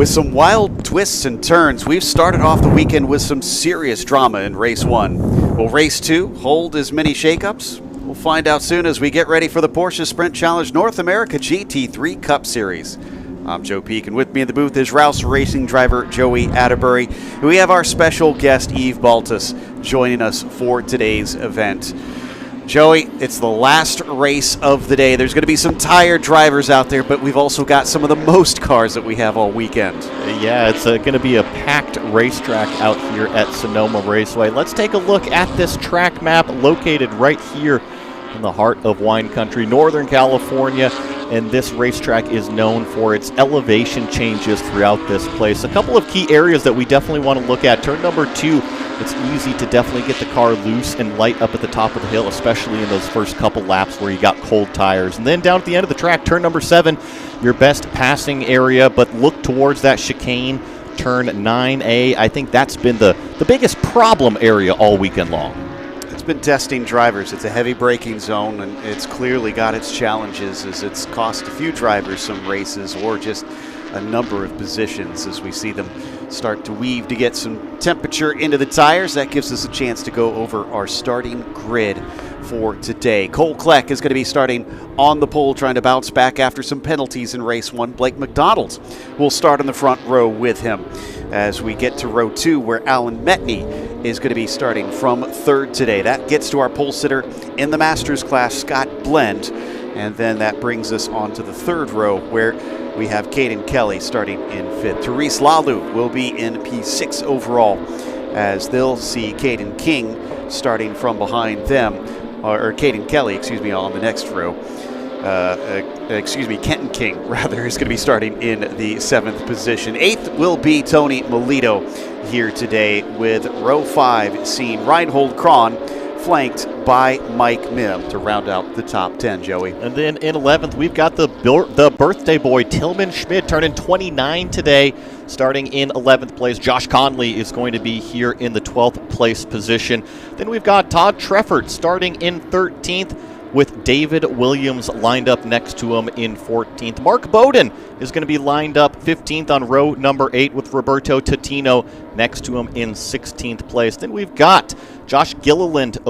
With some wild twists and turns, we've started off the weekend with some serious drama in Race 1. Will Race 2 hold as many shakeups? We'll find out soon as we get ready for the Porsche Sprint Challenge North America GT3 Cup Series. I'm Joe Peak, and with me in the booth is Rouse Racing driver Joey Atterbury. And we have our special guest, Yves Baltus, joining us for today's event. Joey, it's the last race of the day. There's going to be some tired drivers out there, but we've also got some of the most cars that we have all weekend. Yeah, it's going to be a packed racetrack out here at Sonoma Raceway. Let's take a look at this track map located right here in the heart of wine country, Northern California. And this racetrack is known for its elevation changes throughout this place. A couple of key areas that we definitely want to look at. Turn number 2, it's easy to definitely get the car loose and light up at the top of the hill, especially in those first couple laps where you got cold tires. And then down at the end of the track, turn number 7, your best passing area, but look towards that chicane, turn 9A. I think that's been the biggest problem area all weekend long. Been testing drivers. It's a heavy braking zone, and it's clearly got its challenges as it's cost a few drivers some races or just a number of positions as we see them start to weave to get some temperature into the tires. That gives us a chance to go over our starting grid for today. Cole Kleck is going to be starting on the pole, trying to bounce back after some penalties in race 1. Blake McDonald will start in the front row with him as we get to row 2, where Alan Metney is going to be starting from third today. That gets to our pole sitter in the Masters class, Scott Blend, and then that brings us on to the third row, where we have Caden Kelly starting in 5th. Therese Lalu will be in P6 overall, as they'll see Caden King starting from behind them, or Caden Kelly, on the next row. Kenton King, rather, is going to be starting in the 7th position. 8th will be Tony Melito here today, with row 5 seeing Reinhold Kron flanked by Mike Mim to round out the top 10, Joey. And then in 11th, we've got the birthday boy, Tillman Schmidt, turning 29 today, starting in 11th place. Josh Conley is going to be here in the 12th place position. Then we've got Todd Treffert starting in 13th, with David Williams lined up next to him in 14th. Mark Bowden is going to be lined up 15th on row number 8, with Roberto Totino next to him in 16th place. Then we've got John Gilliland in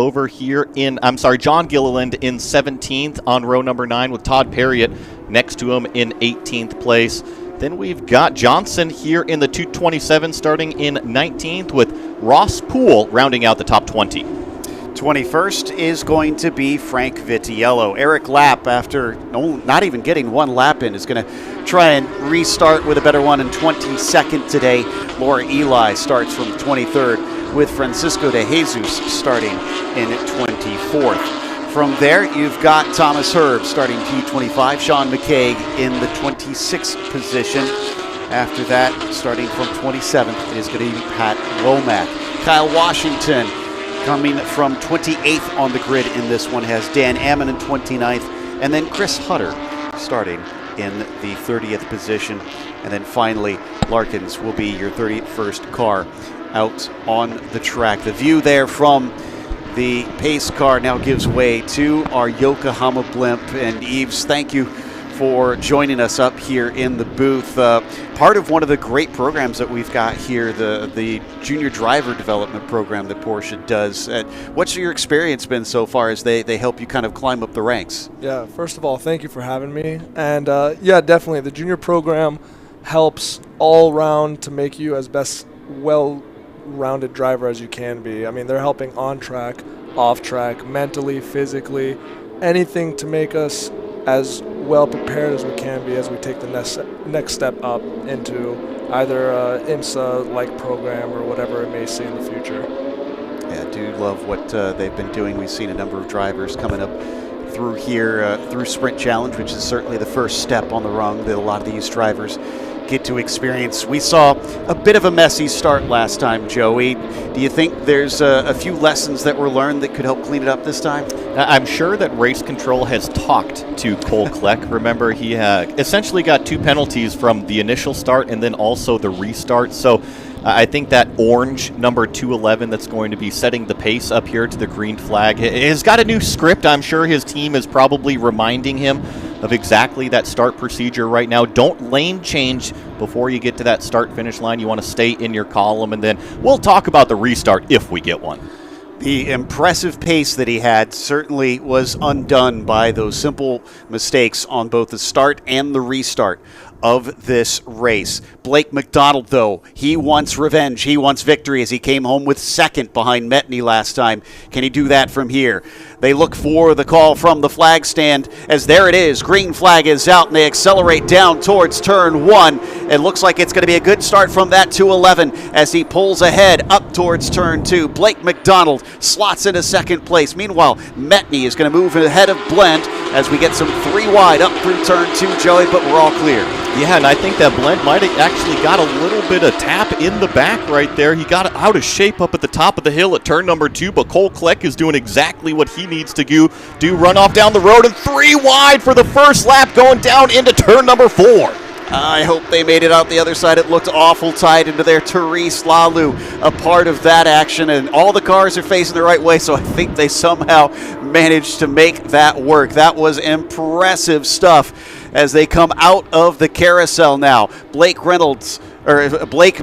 17th on row number 9, with Todd Perriott next to him in 18th place. Then we've got Johnson here in the 227 starting in 19th, with Ross Poole rounding out the top 20. 21st is going to be Frank Vitiello. Eric Lapp, after not even getting one lap in, is going to try and restart with a better one in 22nd today. Laura Eli starts from 23rd, with Francisco de Jesus starting in 24th. From there, you've got Thomas Herb starting P25, Sean McCaig in the 26th position. After that, starting from 27th, it is going to be Pat Womack. Kyle Washington, coming from 28th on the grid in this one, has Dan Ammon in 29th, and then Chris Hutter starting in the 30th position. And then finally, Larkins will be your 31st car out on the track. The view there from the pace car now gives way to our Yokohama blimp. And Yves, thank you for joining us up here in the booth. Part of one of the great programs that we've got here, the junior driver development program that Porsche does. What's your experience been so far as they help you kind of climb up the ranks? Yeah, first of all, thank you for having me. And yeah, definitely, the junior program helps all around to make you as best well-rounded driver as you can be. I mean, they're helping on track, off track, mentally, physically, anything to make us as well prepared as we can be as we take the next step up into either IMSA-like program or whatever it may see in the future. Yeah, I do love what they've been doing. We've seen a number of drivers coming up through here, through Sprint Challenge, which is certainly the first step on the rung that a lot of these drivers get to experience. We saw a bit of a messy start last time, Joey. Do you think there's a few lessons that were learned that could help clean it up this time? I'm sure that race control has talked to Cole Kleck. Remember, he essentially got 2 penalties from the initial start and then also the restart. So I think that orange number 211 that's going to be setting the pace up here to the green flag has got a new script. I'm sure his team is probably reminding him of exactly that start procedure right now. Don't lane change before you get to that start-finish line. You want to stay in your column, and then we'll talk about the restart if we get one. The impressive pace that he had certainly was undone by those simple mistakes on both the start and the restart of this race. Blake McDonald, though, he wants revenge. He wants victory as he came home with second behind Metney last time. Can he do that from here? They look for the call from the flag stand as there it is. Green flag is out and they accelerate down towards turn 1. It looks like it's going to be a good start from that 211 as he pulls ahead up towards turn 2. Blake McDonald slots into second place. Meanwhile, Metney is going to move ahead of Blend as we get some 3 wide up through turn 2, Joey, but we're all clear. Yeah, and I think that Blend might have actually got a little bit of tap in the back right there. He got out of shape up at the top of the hill at turn number 2, but Cole Kleck is doing exactly what he needs to do run off down the road, and 3 wide for the first lap going down into turn number 4. I hope they made it out the other side. It looked awful tight into there. Therese Lalu, a part of that action, and all the cars are facing the right way, so I think they somehow managed to make that work. That was impressive stuff as they come out of the carousel now. Blake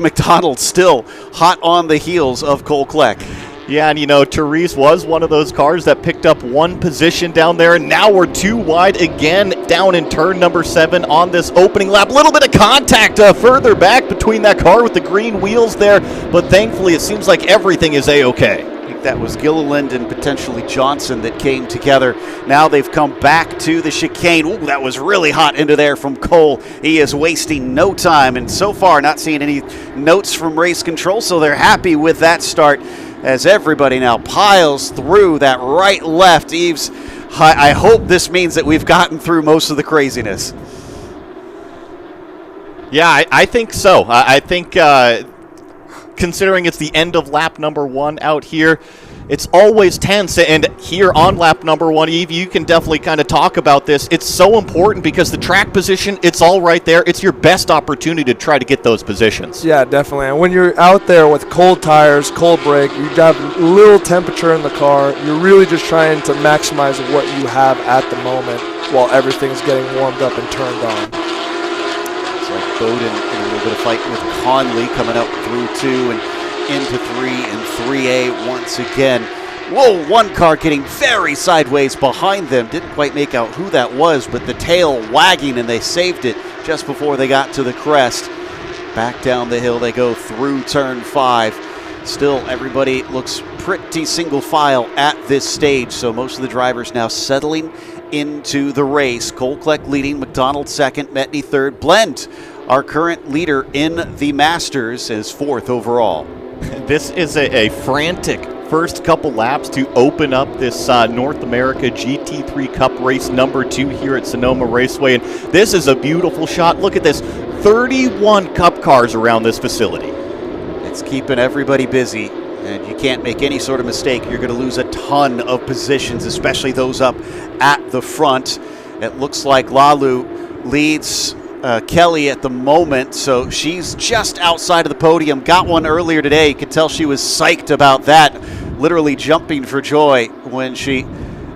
McDonald still hot on the heels of Cole Kleck. Yeah, and Therese was one of those cars that picked up 1 position down there, and now we're 2 wide again down in turn number 7 on this opening lap. A little bit of contact further back between that car with the green wheels there, but thankfully it seems like everything is A-okay. I think that was Gilliland and potentially Johnson that came together. Now they've come back to the chicane. Ooh, that was really hot into there from Cole. He is wasting no time, and so far not seeing any notes from race control, so they're happy with that start as everybody now piles through that right-left. Eves, I hope this means that we've gotten through most of the craziness. Yeah, I think so. I think considering it's the end of lap number 1 out here, it's always tense, and here on lap number 1, Eve, you can definitely kind of talk about this. It's so important because the track position, it's all right there. It's your best opportunity to try to get those positions. Yeah, definitely. And when you're out there with cold tires, cold brake, you have little temperature in the car, you're really just trying to maximize what you have at the moment while everything's getting warmed up and turned on. It's like Bowden in a little bit of fight with Conley coming up through 2 and into 3 and 3A once again. Whoa, one car getting very sideways behind them. Didn't quite make out who that was, but the tail wagging, and they saved it just before they got to the crest. Back down the hill they go through turn 5. Still, everybody looks pretty single file at this stage, so most of the drivers now settling into the race. Cole Kleck leading, McDonald second, Metney third. Blend, our current leader in the Masters, is 4th overall. This is a frantic first couple laps to open up this North America GT3 Cup race number 2 here at Sonoma Raceway. And this is a beautiful shot. Look at this, 31 Cup cars around this facility. It's keeping everybody busy, and you can't make any sort of mistake. You're going to lose a ton of positions, especially those up at the front. It looks like Lalu leads Kelly at the moment, so she's just outside of the podium. Got one earlier today. You could tell she was psyched about that, literally jumping for joy when she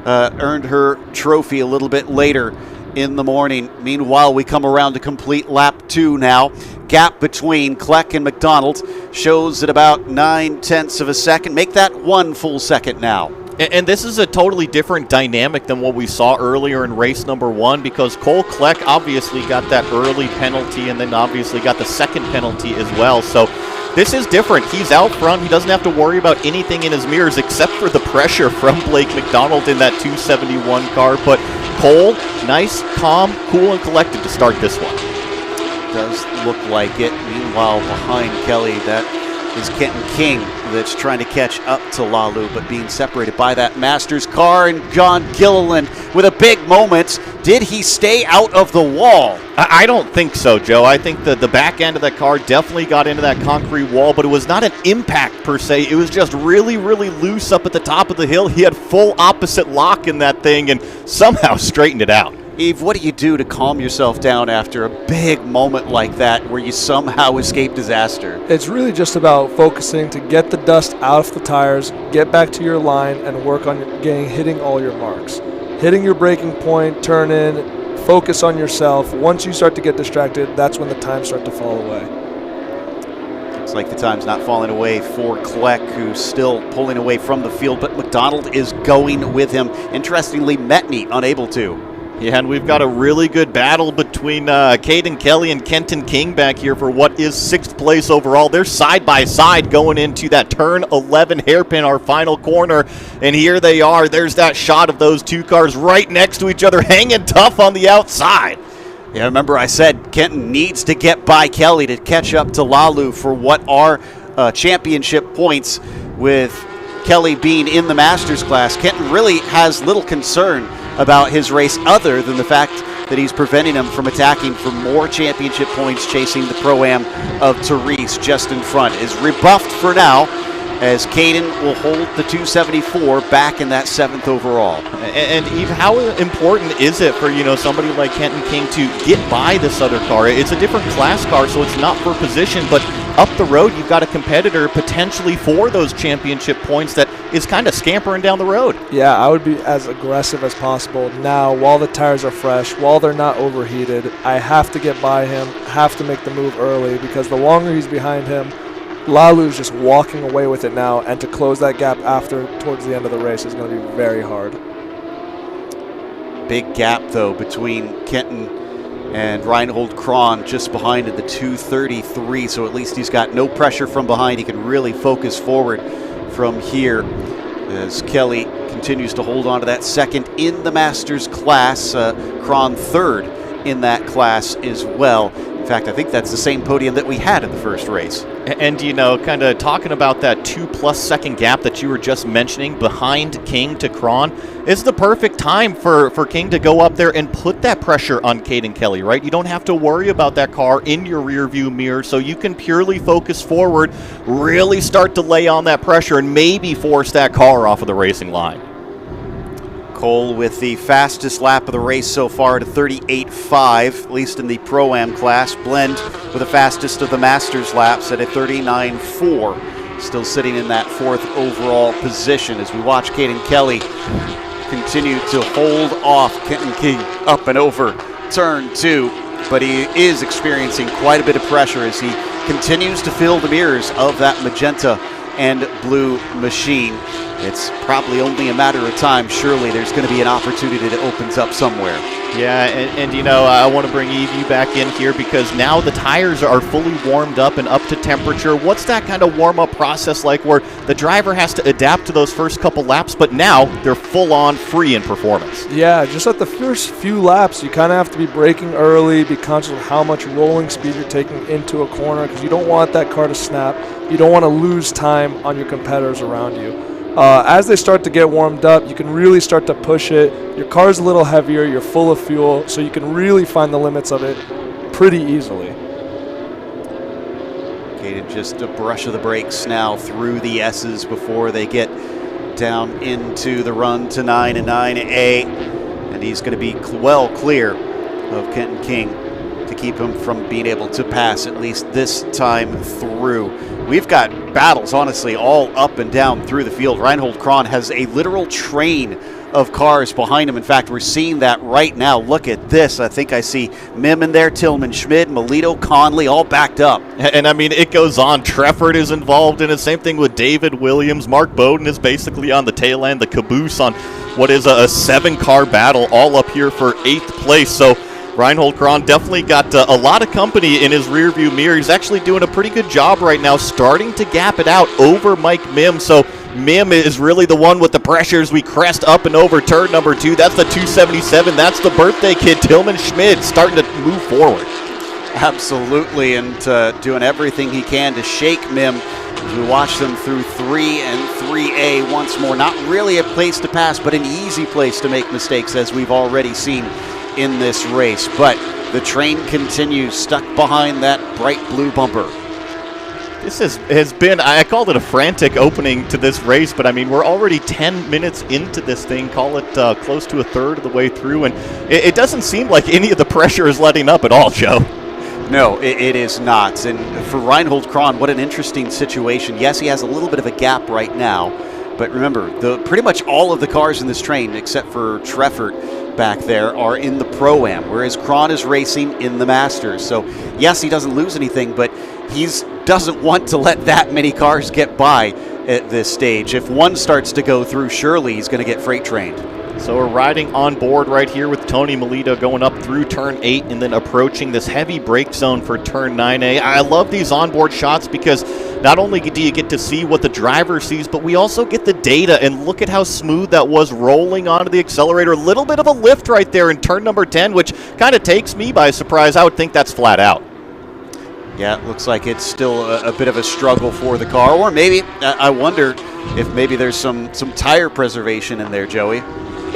earned her trophy a little bit later in the morning. Meanwhile, we come around to complete lap 2 now. Gap between Kleck and McDonald shows at about 9/10 of a second. Make that 1 full second now. And this is a totally different dynamic than what we saw earlier in race number 1, because Cole Kleck obviously got that early penalty and then obviously got the second penalty as well. So this is different. He's out front. He doesn't have to worry about anything in his mirrors except for the pressure from Blake McDonald in that 271 car. But Cole, nice, calm, cool, and collected to start this one. Does look like it. Meanwhile, behind Kelly, that is Kenton King that's trying to catch up to Lalu, but being separated by that Masters car. And John Gilliland with a big moment. Did he stay out of the wall? I don't think so, Joe. I think that the back end of that car definitely got into that concrete wall, but it was not an impact per se. It was just really, really loose up at the top of the hill. He had full opposite lock in that thing and somehow straightened it out. Eve, what do you do to calm yourself down after a big moment like that where you somehow escape disaster? It's really just about focusing to get the dust out of the tires, get back to your line, and work on hitting all your marks. Hitting your braking point, turn in, focus on yourself. Once you start to get distracted, that's when the times start to fall away. Looks like the time's not falling away for Kleck, who's still pulling away from the field, but McDonald is going with him. Interestingly, Metney unable to. Yeah, and we've got a really good battle between Caden Kelly and Kenton King back here for what is 6th place overall. They're side by side going into that turn 11 hairpin, our final corner. And here they are. There's that shot of those two cars right next to each other, hanging tough on the outside. Yeah, remember I said Kenton needs to get by Kelly to catch up to Lalu for what are championship points. With Kelly being in the Masters class, Kenton really has little concern about his race other than the fact that he's preventing him from attacking for more championship points, chasing the Pro-Am of Therese just in front. Is rebuffed for now, as Caden will hold the 274 back in that 7th overall. And Eve, how important is it for, somebody like Kenton King to get by this other car? It's a different class car, so it's not for position, but up the road, you've got a competitor potentially for those championship points that is kind of scampering down the road. Yeah, I would be as aggressive as possible now while the tires are fresh, while they're not overheated. I have to get by him, have to make the move early, because the longer he's behind him, Lalu's just walking away with it now, and to close that gap towards the end of the race is going to be very hard. Big gap, though, between Kenton and Reinhold Kron just behind at the 233, so at least he's got no pressure from behind. He can really focus forward from here as Kelly continues to hold on to that second in the Masters class. Kron third in that class as well. In fact, I think that's the same podium that we had in the first race. And, kind of talking about that 2+ second gap that you were just mentioning behind King to Kron is the perfect time for King to go up there and put that pressure on Caden Kelly, right? You don't have to worry about that car in your rear view mirror, so you can purely focus forward, really start to lay on that pressure, and maybe force that car off of the racing line. Cole with the fastest lap of the race so far at a 38.5, at least in the Pro-Am class. Blend with the fastest of the Masters laps at a 39.4. Still sitting in that 4th overall position as we watch Caden Kelly continue to hold off Kenton King up and over turn 2. But he is experiencing quite a bit of pressure as he continues to fill the mirrors of that magenta and blue machine. It's probably only a matter of time. Surely there's going to be an opportunity that opens up somewhere. Yeah, and I want to bring Evie back in here because now the tires are fully warmed up and up to temperature. What's that kind of warm-up process like where the driver has to adapt to those first couple laps, but now they're full-on free in performance? Yeah, just at the first few laps, you kind of have to be braking early, be conscious of how much rolling speed you're taking into a corner because you don't want that car to snap. You don't want to lose time on your competitors around you. As they start to get warmed up, you can really start to push it. Your car's a little heavier, you're full of fuel, so you can really find the limits of it pretty easily. Okay, just a brush of the brakes now through the S's before they get down into the run to 9 and 9A. And he's going to be well clear of Kenton King to keep him from being able to pass at least this time through. We've got battles, honestly, all up and down through the field. Reinhold Kron has a literal train of cars behind him. In fact, we're seeing that right now. Look at this. I think I see Mim in there, Tillman Schmid, Melito, Conley, all backed up. And I mean, it goes on. Trefford is involved in it. Same thing with David Williams. Mark Bowden is basically on the tail end, the caboose on what is a 7-car battle, all up here for 8th place. So Reinhold Kron definitely got a lot of company in his rearview mirror. He's actually doing a pretty good job right now, starting to gap it out over Mike Mim. So Mim is really the one with the pressures. We crest up and over turn number 2. That's the 277. That's the birthday kid, Tillman Schmid, starting to move forward. Absolutely, and doing everything he can to shake Mim as we watch them through 3 and 3A once more. Not really a place to pass, but an easy place to make mistakes, as we've already seen in this race. But the train continues, stuck behind that bright blue bumper. This has been, I called it a frantic opening to this race, but I mean, we're already 10 minutes into this thing, call it close to a third of the way through, and it doesn't seem like any of the pressure is letting up at all, Joe. No, it is not. And for Reinhold Kron, what an interesting situation. Yes, he has a little bit of a gap right now, But remember, pretty much all of the cars in this train, except for Treffert back there, are in the Pro-Am, whereas Cron is racing in the Masters. So, yes, he doesn't lose anything, but he doesn't want to let that many cars get by at this stage. If one starts to go through, surely he's going to get freight trained. So we're riding on board right here with Tony Melito going up through turn 8 and then approaching this heavy brake zone for turn 9A. I love these onboard shots because not only do you get to see what the driver sees, but we also get the data, and look at how smooth that was rolling onto the accelerator. A little bit of a lift right there in turn number 10, which kind of takes me by surprise. I would think that's flat out. Yeah, it looks like it's still a bit of a struggle for the car, or maybe, I wonder if maybe there's some tire preservation in there, Joey.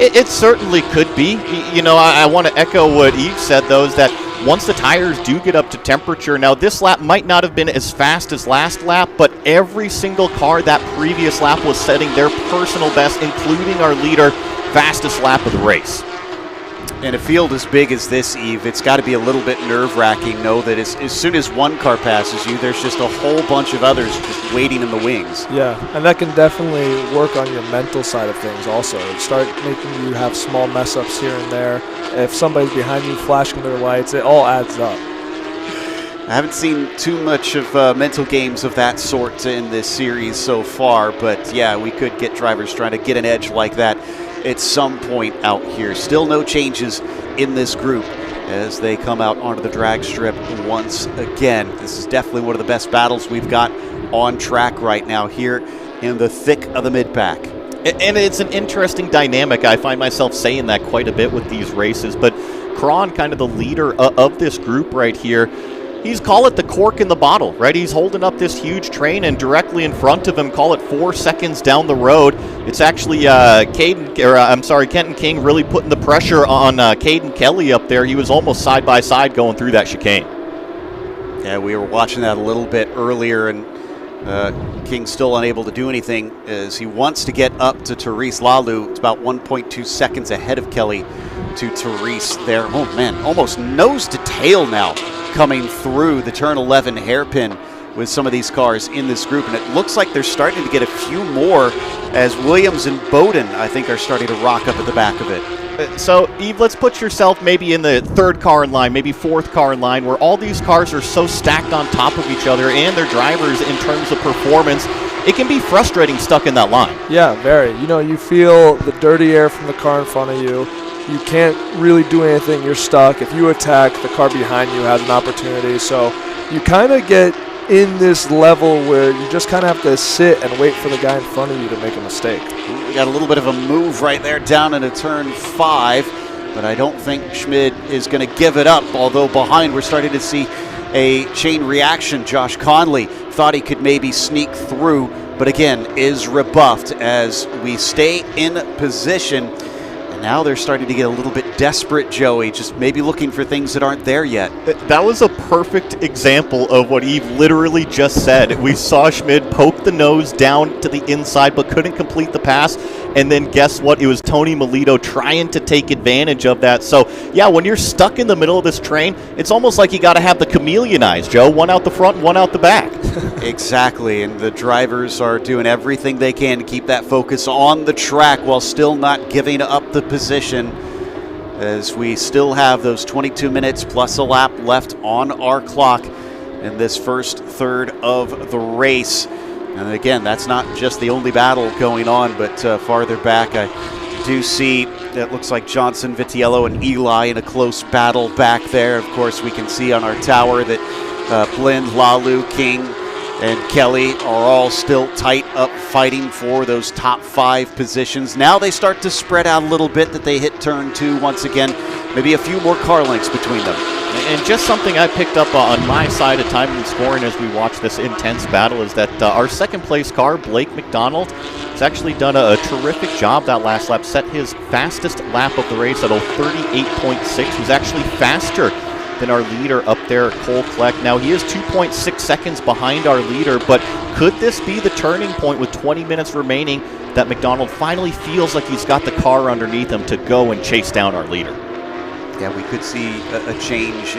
It certainly could be. You know, I want to echo what Eve said, though, is that once the tires do get up to temperature, now this lap might not have been as fast as last lap, but every single car that previous lap was setting their personal best, including our leader, fastest lap of the race. In a field as big as this, Eve, it's got to be a little bit nerve-wracking. Know that as soon as one car passes you, there's just a whole bunch of others just waiting in the wings. Yeah, and that can definitely work on your mental side of things also. Start making you have small mess-ups here and there. If somebody's behind you flashing their lights, it all adds up. I haven't seen too much of mental games of that sort in this series so far, but yeah, we could get drivers trying to get an edge like that at some point out here. Still no changes in this group as they come out onto the drag strip once again. This is definitely one of the best battles we've got on track right now here in the thick of the mid-pack. And it's an interesting dynamic. I find myself saying that quite a bit with these races, but Cron, kind of the leader of this group right here, he's, call it the cork in the bottle, right? He's holding up this huge train, and directly in front of him, call it 4 seconds down the road, it's actually Kenton King really putting the pressure on Caden Kelly up there. He was almost side by side going through that chicane. Yeah, we were watching that a little bit earlier, and King's still unable to do anything as he wants to get up to Therese Lalu. It's about 1.2 seconds ahead of Kelly to Therese there. Oh man, almost nose to tail now coming through the turn 11 hairpin with some of these cars in this group, and it looks like they're starting to get a few more as Williams and Bowden, I think, are starting to rock up at the back of it. So, Eve, let's put yourself maybe in the third car in line, maybe fourth car in line, where all these cars are so stacked on top of each other and their drivers in terms of performance. It can be frustrating stuck in that line. Yeah, very. You know, you feel the dirty air from the car in front of you. You can't really do anything. You're stuck. If you attack, the car behind you has an opportunity. So you kind of get in this level where you just kind of have to sit and wait for the guy in front of you to make a mistake. We got a little bit of a move right there down into turn 5, but I don't think Schmid is going to give it up, although behind we're starting to see a chain reaction. Josh Conley thought he could maybe sneak through, but again is rebuffed as we stay in position. Now they're starting to get a little bit desperate, Joey, just maybe looking for things that aren't there yet. That was a perfect example of what Eve literally just said. We saw Schmid poke the nose down to the inside but couldn't complete the pass. And then guess what? It was Tony Melito trying to take advantage of that. So, yeah, when you're stuck in the middle of this train, it's almost like you got to have the chameleon eyes, Joe. One out the front and one out the back. Exactly, and the drivers are doing everything they can to keep that focus on the track while still not giving up the position, as we still have those 22 minutes plus a lap left on our clock in this first third of the race. And again, that's not just the only battle going on, but farther back I do see it looks like Johnson, Vitiello, and Eli in a close battle back there. Of course, we can see on our tower that Blind, Lalu, King, and Kelly are all still tight up fighting for those top 5 positions. Now they start to spread out a little bit that they hit turn 2 once again. Maybe a few more car lengths between them. And just something I picked up on my side of time and scoring as we watch this intense battle is that our second place car, Blake McDonald, has actually done a terrific job that last lap. Set his fastest lap of the race at 38.6. He was actually faster than our leader up there, Cole Kleck. Now, he is 2.6 seconds behind our leader, but could this be the turning point with 20 minutes remaining that McDonald finally feels like he's got the car underneath him to go and chase down our leader? Yeah, we could see a change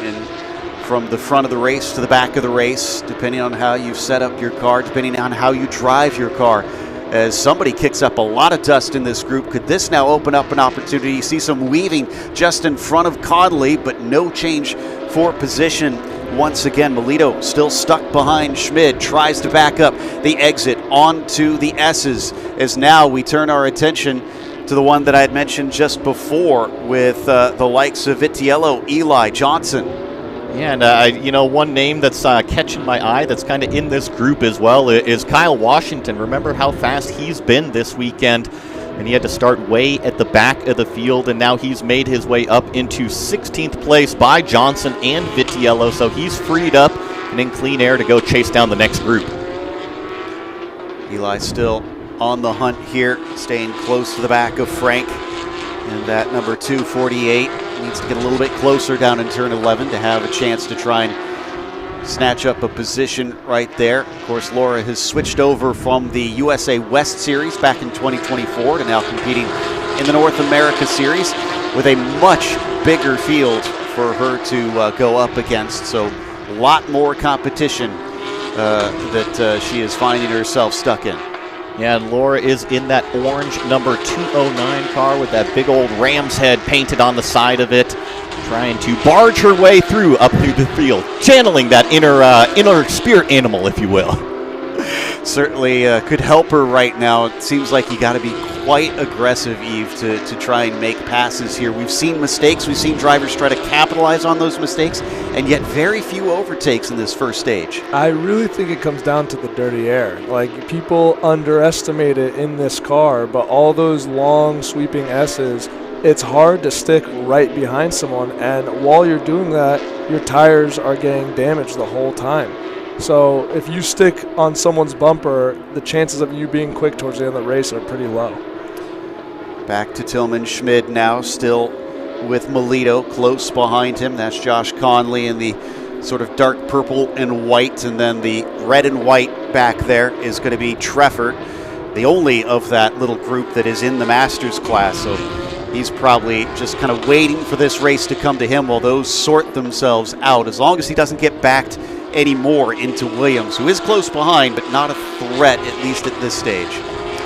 from the front of the race to the back of the race, depending on how you set up your car, depending on how you drive your car as somebody kicks up a lot of dust in this group. Could this now open up an opportunity? You see some weaving just in front of Conley, but no change for position. Once again, Melito still stuck behind Schmid, tries to back up the exit onto the S's, as now we turn our attention to the one that I had mentioned just before with the likes of Vitiello, Eli, Johnson. Yeah, and one name that's catching my eye that's kind of in this group as well is Kyle Washington. Remember how fast he's been this weekend, and he had to start way at the back of the field, and now he's made his way up into 16th place by Johnson and Vitiello, so he's freed up and in clean air to go chase down the next group. Eli still on the hunt here, staying close to the back of Frank, and that number 248 needs to get a little bit closer down in turn 11 to have a chance to try and snatch up a position right there. Of course, Laura has switched over from the USA West Series back in 2024 to now competing in the North America Series with a much bigger field for her to go up against. So a lot more competition that she is finding herself stuck in. Yeah, and Laura is in that orange number 209 car with that big old ram's head painted on the side of it, trying to barge her way through the field, channeling that inner spirit animal, if you will. Certainly could help her right now. It seems like you got to be quite aggressive, Eve, to try and make passes here. We've seen mistakes. We've seen drivers try to capitalize on those mistakes, and yet very few overtakes in this first stage. I really think it comes down to the dirty air. Like, people underestimate it in this car, but all those long sweeping S's, it's hard to stick right behind someone, and while you're doing that, your tires are getting damaged the whole time. So if you stick on someone's bumper, the chances of you being quick towards the end of the race are pretty low. Back to Tillman Schmid now, still with Melito close behind him. That's Josh Conley in the sort of dark purple and white, and then the red and white back there is going to be Treffert, the only of that little group that is in the Masters class. So he's probably just kind of waiting for this race to come to him while those sort themselves out, as long as he doesn't get backed anymore into Williams, who is close behind, but not a threat, at least at this stage.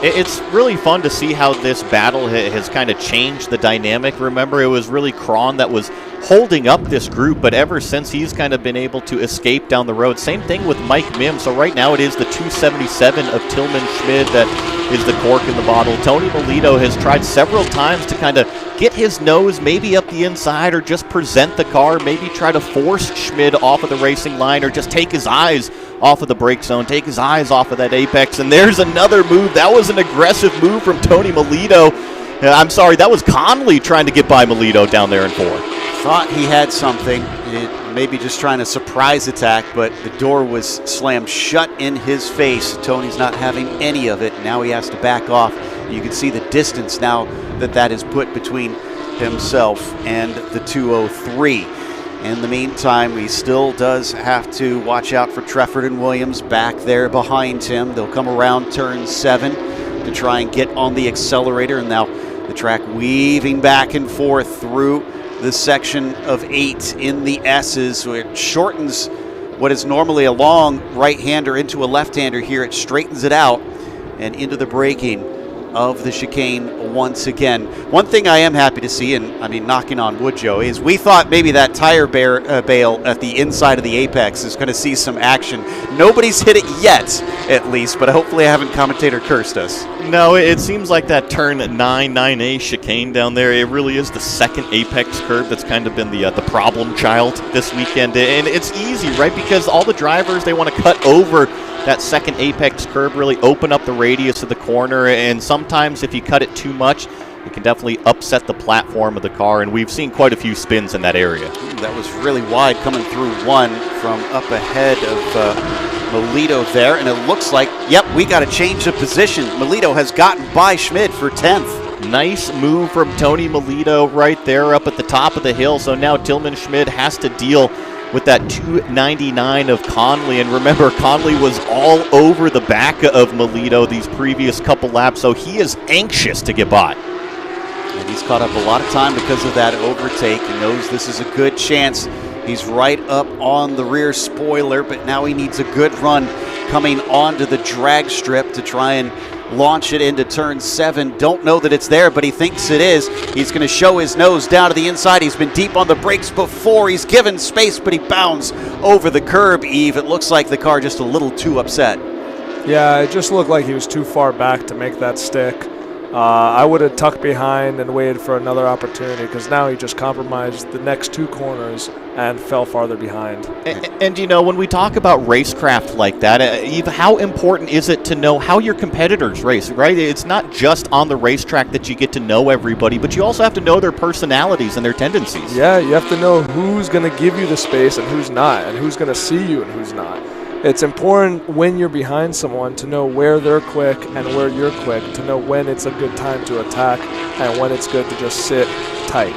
It's really fun to see how this battle has kind of changed the dynamic. Remember, it was really Cron that was holding up this group, but ever since he's kind of been able to escape down the road. Same thing with Mike Mims. So right now it is the 277 of Tillman Schmid that is the cork in the bottle. Tony Melito has tried several times to kind of get his nose maybe up the inside or just present the car, maybe try to force Schmid off of the racing line or just take his eyes off of the brake zone, take his eyes off of that apex. And there's another move. That was an aggressive move from Tony Melito. I'm sorry, that was Conley trying to get by Melito down there in fourth. Thought he had something, maybe just trying a surprise attack, but the door was slammed shut in his face. Tony's not having any of it. Now he has to back off. You can see the distance now that is put between himself and the 203. In the meantime, he still does have to watch out for Treffert and Williams back there behind him. They'll come around turn 7 to try and get on the accelerator, and now the track weaving back and forth through the section of 8 in the S's, so it shortens what is normally a long right-hander into a left-hander here. It straightens it out and into the braking of the chicane once again. One thing I am happy to see, and I mean knocking on wood, Joe, is we thought maybe that tire bale at the inside of the apex is going to see some action. Nobody's hit it yet, at least, but hopefully I haven't commentator cursed us. No, it seems like that turn 9A chicane down there, it really is the second apex curve that's kind of been the problem child this weekend. And it's easy, right? Because all the drivers, they want to cut over that second apex curve, really open up the radius of the corner, and sometimes if you cut it too much, it can definitely upset the platform of the car, and we've seen quite a few spins in that area. That was really wide coming through one from up ahead of Melito there, and it looks like, yep, we got to change the position. Melito has gotten by Schmid for 10th. Nice move from Tony Melito right there up at the top of the hill, so now Tillman Schmid has to deal with that 299 of Conley. And remember, Conley was all over the back of Melito these previous couple laps, so he is anxious to get by. And he's caught up a lot of time because of that overtake. He knows this is a good chance. He's right up on the rear spoiler, but now he needs a good run coming onto the drag strip to try and launch it into turn 7. Don't know that it's there, but he thinks it is. He's going to show his nose down to the inside. He's been deep on the brakes before. He's given space, but he bounds over the curb, Eve. It looks like the car just a little too upset. Yeah, it just looked like he was too far back to make that stick. I would have tucked behind and waited for another opportunity, because now he just compromised the next 2 corners and fell farther behind. And you know, when we talk about racecraft like that, Eve, how important is it to know how your competitors race, right? It's not just on the racetrack that you get to know everybody, but you also have to know their personalities and their tendencies. Yeah, you have to know who's going to give you the space and who's not, and who's going to see you and who's not. It's important when you're behind someone to know where they're quick and where you're quick, to know when it's a good time to attack and when it's good to just sit tight.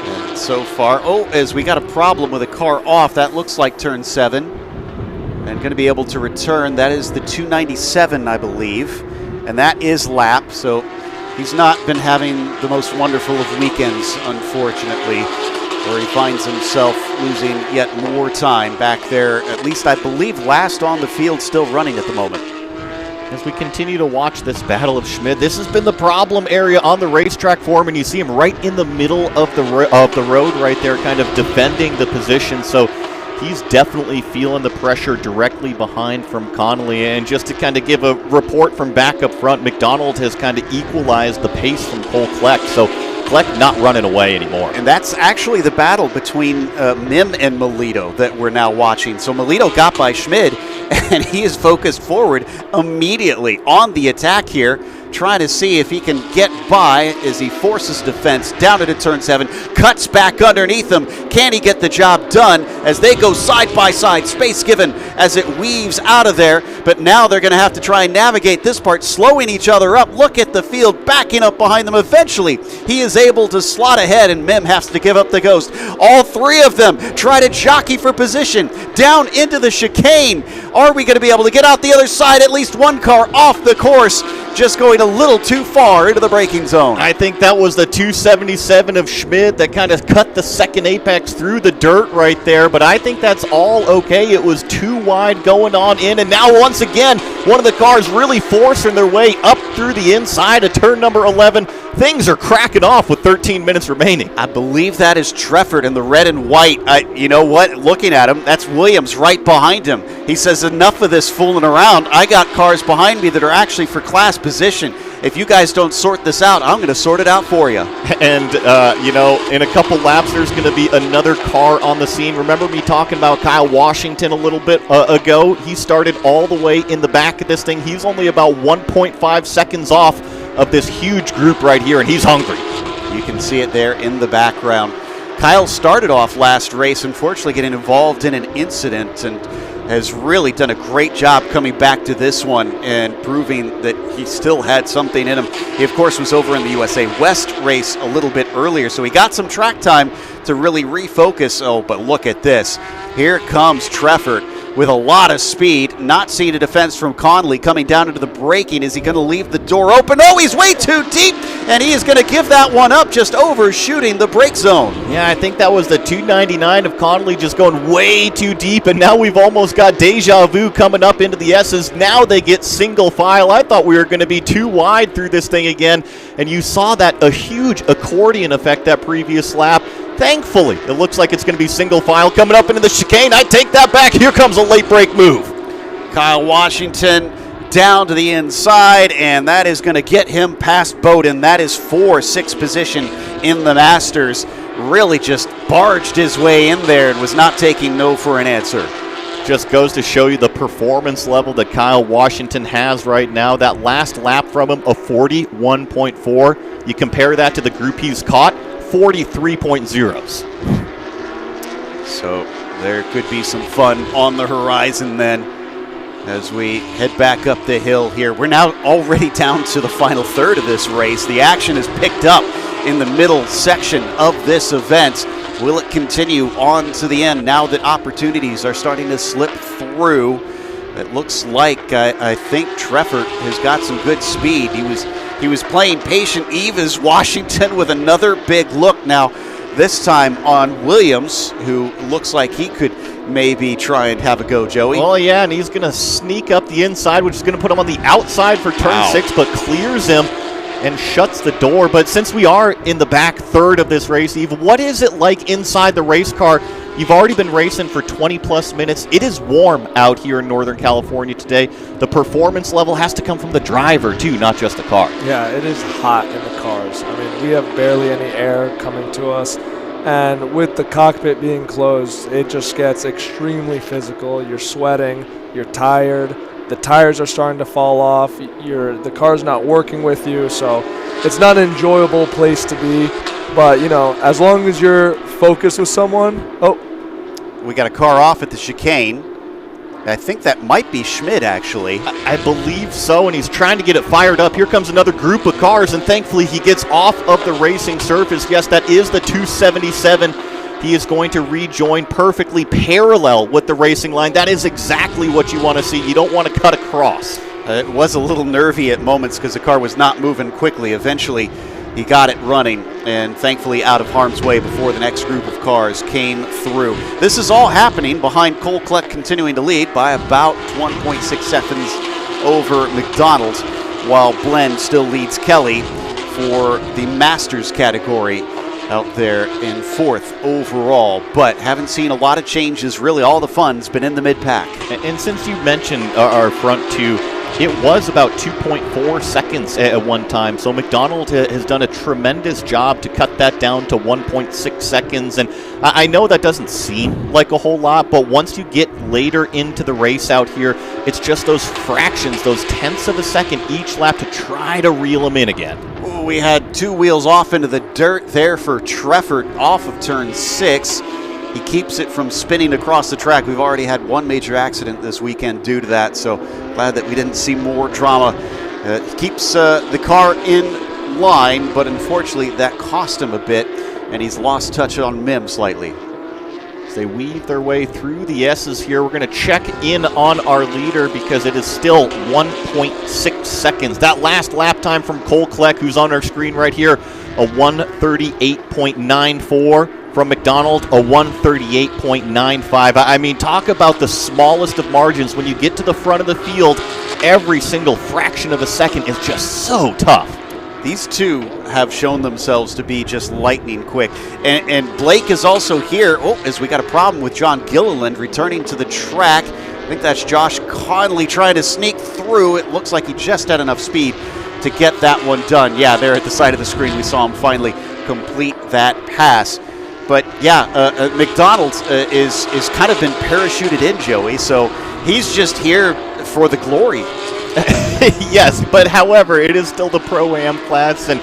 And so far, as we got a problem with a car off, that looks like turn 7. And going to be able to return. That is the 297, I believe. And that is lap, so he's not been having the most wonderful of weekends, unfortunately, where he finds himself losing yet more time back there, at least I believe last on the field, still running at the moment. As we continue to watch this battle of Schmid, this has been the problem area on the racetrack for him, and you see him right in the middle of the road right there, kind of defending the position. So he's definitely feeling the pressure directly behind from Connolly. And just to kind of give a report from back up front, McDonald has kind of equalized the pace from Cole Kleck. So Kleck not running away anymore. And that's actually the battle between Mim and Melito that we're now watching. So Melito got by Schmid, and he is focused forward immediately on the attack here, trying to see if he can get by as he forces defense down into turn 7, cuts back underneath him. Can he get the job done as they go side by side? Space given as it weaves out of there, but now they're going to have to try and navigate this part, slowing each other up. Look at the field backing up behind them. Eventually, he is able to slot ahead, and Mim has to give up the ghost. All 3 of them try to jockey for position down into the chicane. Are we going to be able to get out the other side? At least one car off the course, just going a little too far into the braking zone. I think that was the 277 of Schmid that kind of cut the second apex through the dirt right there, but I think that's all okay. It was too wide going on in, and now once again, one of the cars really forcing their way up through the inside of turn number 11. Things are cracking off with 13 minutes remaining. I believe that is Treffert in the red and white. You know what? Looking at him, that's Williams right behind him. He says, enough of this fooling around. I got cars behind me that are actually for class position. If you guys don't sort this out, I'm going to sort it out for you. And, you know, in a couple laps, there's going to be another car on the scene. Remember me talking about Kyle Washington a little bit ago? He started all the way in the back of this thing. He's only about 1.5 seconds off of this huge group right here, and he's hungry. You can see it there in the background. Kyle started off last race, unfortunately getting involved in an incident, and has really done a great job coming back to this one and proving that he still had something in him. He, of course, was over in the USA West race a little bit earlier, so he got some track time to really refocus. Oh, but look at this. Here comes Treffert with a lot of speed, not seeing a defense from Conley coming down into the braking. Is he going to leave the door open? Oh, he's way too deep, and he is going to give that one up, just overshooting the brake zone. Yeah, I think that was the 299 of Conley just going way too deep, and now we've almost got deja vu coming up into the S's. Now they get single file. I thought we were going to be too wide through this thing again, and you saw that a huge accordion effect that previous lap. Thankfully, it looks like it's going to be single file coming up into the chicane. I take that back. Here comes a late break move. Kyle Washington down to the inside, and that is going to get him past Bowden. That is 6th position in the Masters. Really just barged his way in there and was not taking no for an answer. Just goes to show you the performance level that Kyle Washington has right now. That last lap from him, a 41.4. You compare that to the group he's caught, 43.0s. So there could be some fun on the horizon then as we head back up the hill here. We're now already down to the final third of this race. The action is picked up in the middle section of this event. Will it continue on to the end now that opportunities are starting to slip through? It looks like I think Treffert has got some good speed. He was playing patient Eve as Washington with another big look. Now, this time on Williams, who looks like he could maybe try and have a go, Joey. Oh, yeah, and he's going to sneak up the inside, which is going to put him on the outside for turn 6, but clears him and shuts the door. But since we are in the back third of this race, Eve, what is it like inside the race car? You've already been racing for 20-plus minutes. It is warm out here in Northern California today. The performance level has to come from the driver, too, not just the car. Yeah, it is hot in the cars. I mean, we have barely any air coming to us. And with the cockpit being closed, it just gets extremely physical. You're sweating. You're tired. The tires are starting to fall off. The car's not working with you. So it's not an enjoyable place to be. But, you know, as long as you're focused with someone. Oh, we got a car off at the chicane. I think that might be Schmidt, actually. I believe so, and he's trying to get it fired up. Here comes another group of cars, and thankfully he gets off of the racing surface. Yes, that is the 277. He is going to rejoin perfectly parallel with the racing line. That is exactly what you want to see. You don't want to cut across. It was a little nervy at moments because the car was not moving quickly. Eventually, he got it running, and thankfully out of harm's way before the next group of cars came through. This is all happening behind Cole Kleck continuing to lead by about 1.6 seconds over McDonald, while Blend still leads Kelly for the Masters category out there in 4th overall. But haven't seen a lot of changes. Really, all the fun's been in the mid-pack. And since you mentioned our front two, it was about 2.4 seconds at one time, so McDonald has done a tremendous job to cut that down to 1.6 seconds, and I know that doesn't seem like a whole lot, but once you get later into the race out here, it's just those fractions, those tenths of a second each lap to try to reel them in again. We had 2 wheels off into the dirt there for Treffert off of turn 6. He keeps it from spinning across the track. We've already had 1 major accident this weekend due to that, so glad that we didn't see more drama. He keeps the car in line, but unfortunately that cost him a bit, and he's lost touch on Mim slightly. As they weave their way through the S's here, we're going to check in on our leader because it is still 1.6 seconds. That last lap time from Cole Kleck, who's on our screen right here, a 1:38.94. From McDonald, a 1:38.95. I mean, talk about the smallest of margins. When you get to the front of the field, every single fraction of a second is just so tough. These two have shown themselves to be just lightning quick. And Blake is also here. Oh, as we got a problem with John Gilliland returning to the track. I think that's Josh Conley trying to sneak through. It looks like he just had enough speed to get that one done. Yeah, there at the side of the screen, we saw him finally complete that pass. But yeah, McDonald is kind of been parachuted in, Joey, so he's just here for the glory. Yes, but however, it is still the Pro-Am class. And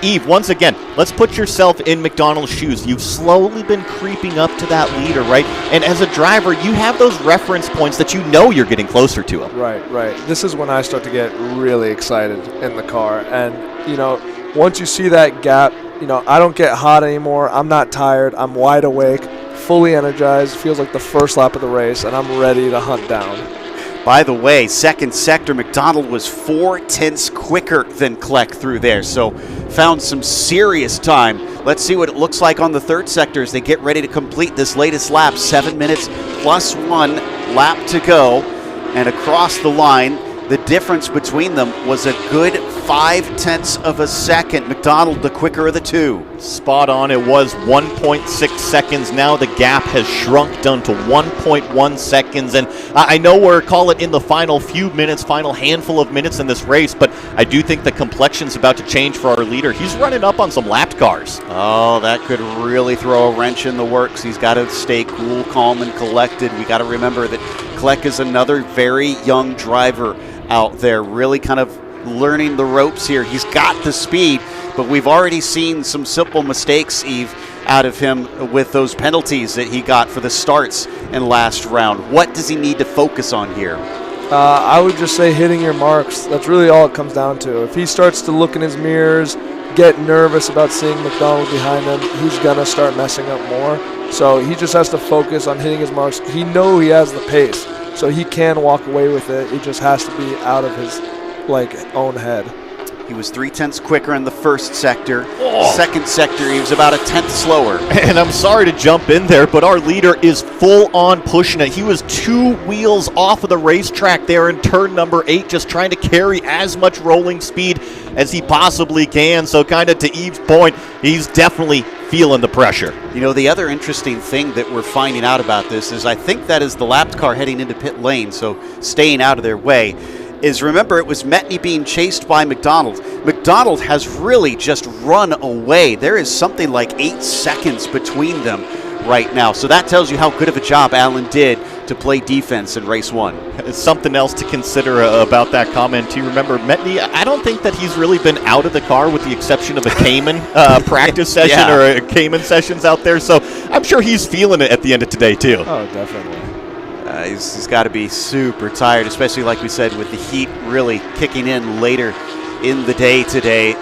Eve, once again, let's put yourself in McDonald's shoes. You've slowly been creeping up to that leader, right? And as a driver, you have those reference points that you know you're getting closer to him. Right. This is when I start to get really excited in the car. And, you know, once you see that gap, you know, I don't get hot anymore. I'm not tired. I'm wide awake, fully energized. Feels like the first lap of the race, and I'm ready to hunt down. By the way, second sector, McDonald was 4/10 quicker than Kleck through there, so found some serious time. Let's see what it looks like on the third sector as they get ready to complete this latest lap. 7 minutes plus 1 lap to go, and across the line, the difference between them was a good 0.5 of a second. McDonald, the quicker of the two. Spot on. It was 1.6 seconds. Now the gap has shrunk down to 1.1 seconds. And I know we're, call it in the final few minutes, final handful of minutes in this race, but I do think the complexion's about to change for our leader. He's running up on some lapped cars. Oh, that could really throw a wrench in the works. He's got to stay cool, calm, and collected. We got to remember that Kleck is another very young driver out there, really kind of learning the ropes here. He's got the speed, but we've already seen some simple mistakes, Eve, out of him with those penalties that he got for the starts in last round. What does he need to focus on here? I would just say hitting your marks. That's really all it comes down to. If he starts to look in his mirrors, get nervous about seeing McDonald behind him, he's going to start messing up more. So he just has to focus on hitting his marks. He knows he has the pace, so he can walk away with it. It just has to be out of his own head. He was 0.3 quicker in the first sector. Second sector, he was about a 10th slower. And I'm sorry to jump in there, but our leader is full on pushing it. He was 2 wheels off of the racetrack there in turn number 8, just trying to carry as much rolling speed as he possibly can. So kind of to Eve's point, he's definitely feeling the pressure. You know, the other interesting thing that we're finding out about this is I think that is the lapped car heading into pit lane, so staying out of their way. Is remember, it was Metney being chased by McDonald. McDonald has really just run away. There is something like 8 seconds between them right now. So that tells you how good of a job Allen did to play defense in race 1. It's something else to consider about that comment too. Remember, Metney, I don't think that he's really been out of the car with the exception of a Cayman practice session or a Cayman sessions out there. So I'm sure he's feeling it at the end of today too. Oh, definitely. He's got to be super tired, especially like we said with the heat really kicking in later in the day today.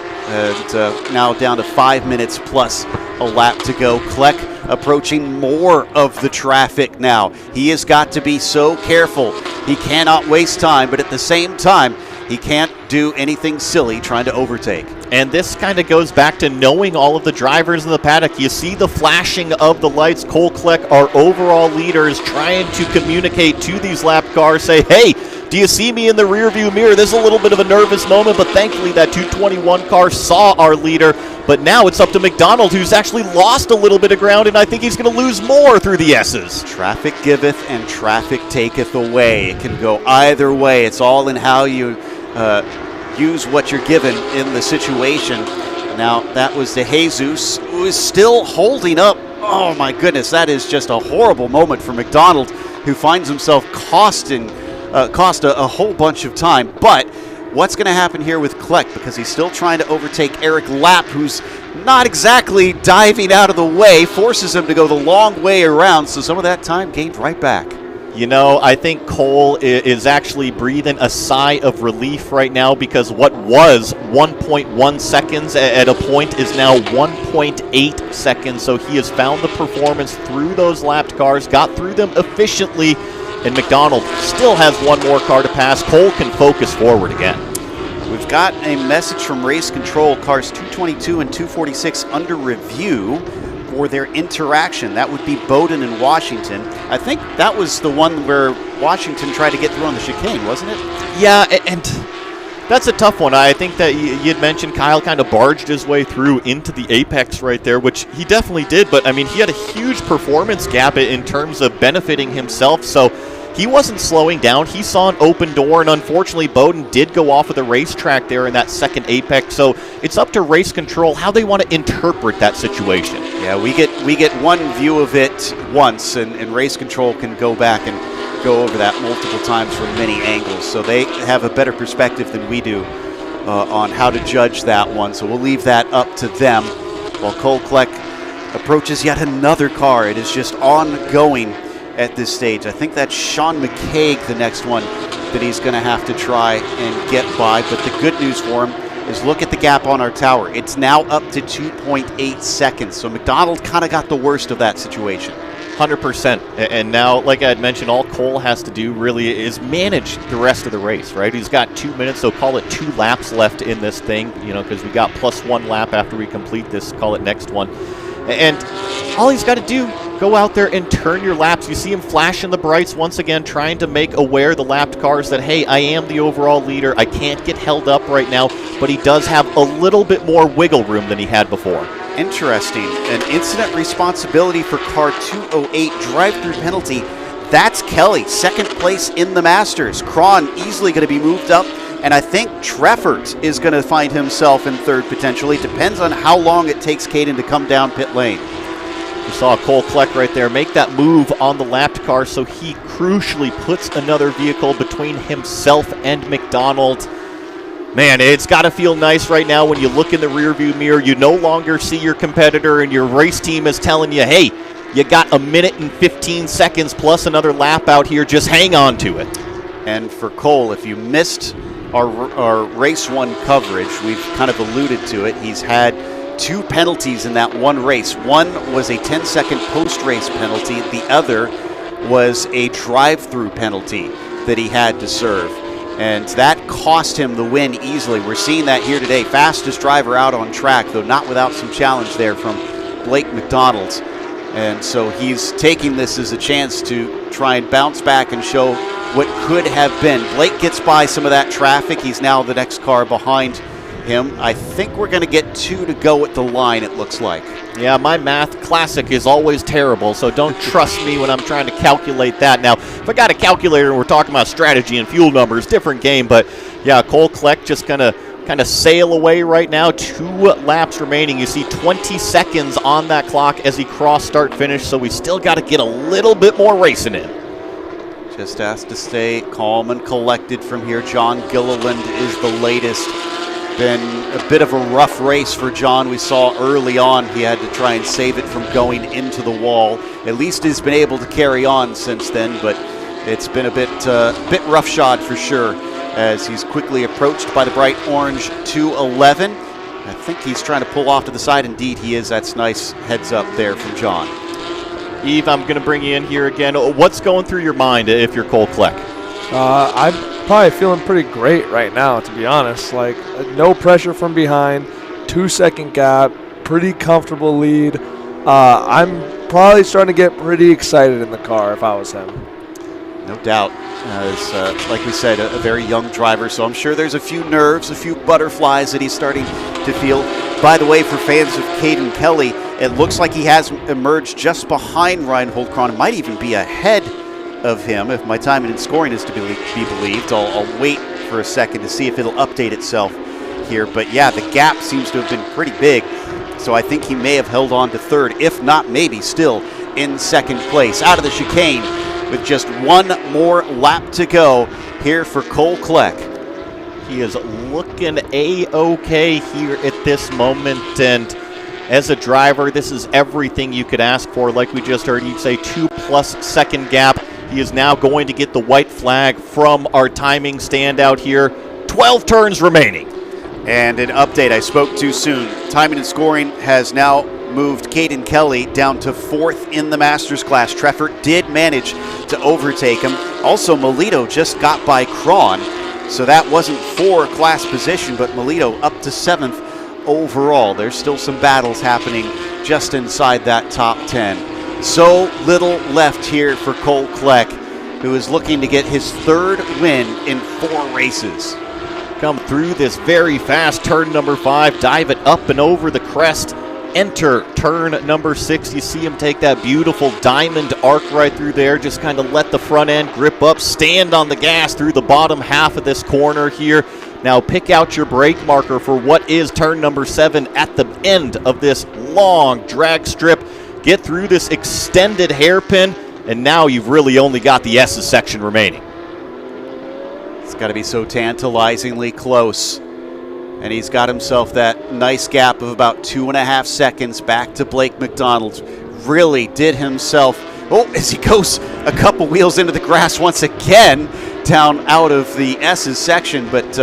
Now down to 5 minutes plus a lap to go. Kleck approaching more of the traffic now. He has got to be so careful. He cannot waste time, but at the same time, he can't do anything silly trying to overtake. And this kind of goes back to knowing all of the drivers in the paddock. You see the flashing of the lights. Cole Kleck, our overall leader, is trying to communicate to these lap cars, say, hey, do you see me in the rearview mirror? This is a little bit of a nervous moment, but thankfully that 221 car saw our leader. But now it's up to McDonald, who's actually lost a little bit of ground, and I think he's going to lose more through the S's. Traffic giveth and traffic taketh away. It can go either way. It's all in how you use what you're given in the situation. Now, that was De Jesus, who is still holding up. Oh, my goodness, that is just a horrible moment for McDonald, who finds himself cost a whole bunch of time. But what's going to happen here with Kleck? Because he's still trying to overtake Eric Lapp, who's not exactly diving out of the way, forces him to go the long way around, so some of that time gained right back. You know, I think Cole is actually breathing a sigh of relief right now, because what was 1.1 seconds at a point is now 1.8 seconds. So he has found the performance through those lapped cars, got through them efficiently, and McDonald still has one more car to pass. Cole can focus forward again. We've got a message from Race Control, cars 222 and 246 under review for their interaction. That would be Bowden and Washington. I think that was the one where Washington tried to get through on the chicane, wasn't it? Yeah, and that's a tough one. I think that you had mentioned Kyle kind of barged his way through into the apex right there, which he definitely did, but I mean, he had a huge performance gap in terms of benefiting himself, so he wasn't slowing down. He saw an open door, and unfortunately, Bowden did go off of the racetrack there in that second apex. So it's up to Race Control how they want to interpret that situation. Yeah, we get one view of it once, and Race Control can go back and go over that multiple times from many angles. So they have a better perspective than we do on how to judge that one. So we'll leave that up to them. While Cole Kleck approaches yet another car, it is just ongoing at this stage. I think that's Sean McCaig, the next one that he's going to have to try and get by. But the good news for him is look at the gap on our tower. It's now up to 2.8 seconds. So McDonald kind of got the worst of that situation. 100%. And now, like I had mentioned, all Cole has to do really is manage the rest of the race, right? He's got 2 minutes, so call it 2 laps left in this thing, you know, because we got plus 1 lap after we complete this, call it next one. And all he's got to do, go out there and turn your laps. You see him flashing the brights once again, trying to make aware the lapped cars that, hey, I am the overall leader. I can't get held up right now, but he does have a little bit more wiggle room than he had before. Interesting. An incident responsibility for car 208, drive-through penalty. That's Kelly, second place in the Masters. Cron easily going to be moved up, and I think Treffert is going to find himself in third potentially. Depends on how long it takes Caden to come down pit lane. You saw Cole Kleck right there make that move on the lapped car, so he crucially puts another vehicle between himself and McDonald. Man, it's got to feel nice right now when you look in the rearview mirror. You no longer see your competitor, and your race team is telling you, hey, you got 1 minute and 15 seconds plus another lap out here. Just hang on to it. And for Cole, if you missed our race 1 coverage, we've kind of alluded to it. He's had 2 penalties in that one race. One was a 10-second post-race penalty. The other was a drive-through penalty that he had to serve. and that cost him the win easily. We're seeing that here today. Fastest driver out on track, though not without some challenge there from Blake McDonald. And so he's taking this as a chance to try and bounce back and show what could have been. Blake gets by some of that traffic. He's now the next car behind him. I think we're going to get 2 to go at the line, it looks like. Yeah, my math classic is always terrible, so don't trust me when I'm trying to calculate that. Now, if I got a calculator and we're talking about strategy and fuel numbers, different game, but yeah, Cole Kleck just kind of sail away right now. 2 laps remaining. You see 20 seconds on that clock as he cross start finish, so we still got to get a little bit more racing in. Just has to stay calm and collected from here. John Gilliland is the latest. Been a bit of a rough race for John. We saw early on he had to try and save it from going into the wall. At least he's been able to carry on since then, but it's been a bit roughshod for sure, as he's quickly approached by the bright orange 211. I think he's trying to pull off to the side. Indeed he is. That's nice heads up there from John. Eve, I'm going to bring you in here again. What's going through your mind if you're Cole Kleck? I'm probably feeling pretty great right now, to be honest. Like, no pressure from behind, 2-second gap, pretty comfortable lead. I'm probably starting to get pretty excited in the car if I was him. No doubt. Like we said, a very young driver, so I'm sure there's a few nerves, a few butterflies that he's starting to feel. By the way, for fans of Caden Kelly, it looks like he has emerged just behind Reinhold Kron. It might even be ahead of him, if my timing and scoring is to be believed. I'll wait for a second to see if it'll update itself here. But yeah, the gap seems to have been pretty big, so I think he may have held on to third, if not maybe still in second place. Out of the chicane with just 1 more lap to go here for Cole Kleck. He is looking A-okay here at this moment, and as a driver, this is everything you could ask for. Like we just heard, you'd say 2+ second gap. He is now going to get the white flag from our timing standout here. 12 turns remaining. And an update, I spoke too soon. Timing and scoring has now moved Caden Kelly down to 4th in the Masters class. Treffert did manage to overtake him. Also, Melito just got by Kron, so that wasn't for class position, but Melito up to 7th overall. There's still some battles happening just inside that top 10. So little left here for Cole Kleck, who is looking to get his 3rd win in 4 races. Come through this very fast turn number 5, dive it up and over the crest, enter turn number 6. You see him take that beautiful diamond arc right through there, just kind of let the front end grip up, stand on the gas through the bottom half of this corner here. Now pick out your brake marker for what is turn number 7 at the end of this long drag strip. Get through this extended hairpin, and now you've really only got the S's section remaining. It's got to be so tantalizingly close. And he's got himself that nice gap of about 2.5 seconds back to Blake McDonald. Really did himself, as he goes a couple wheels into the grass once again, down out of the S's section. But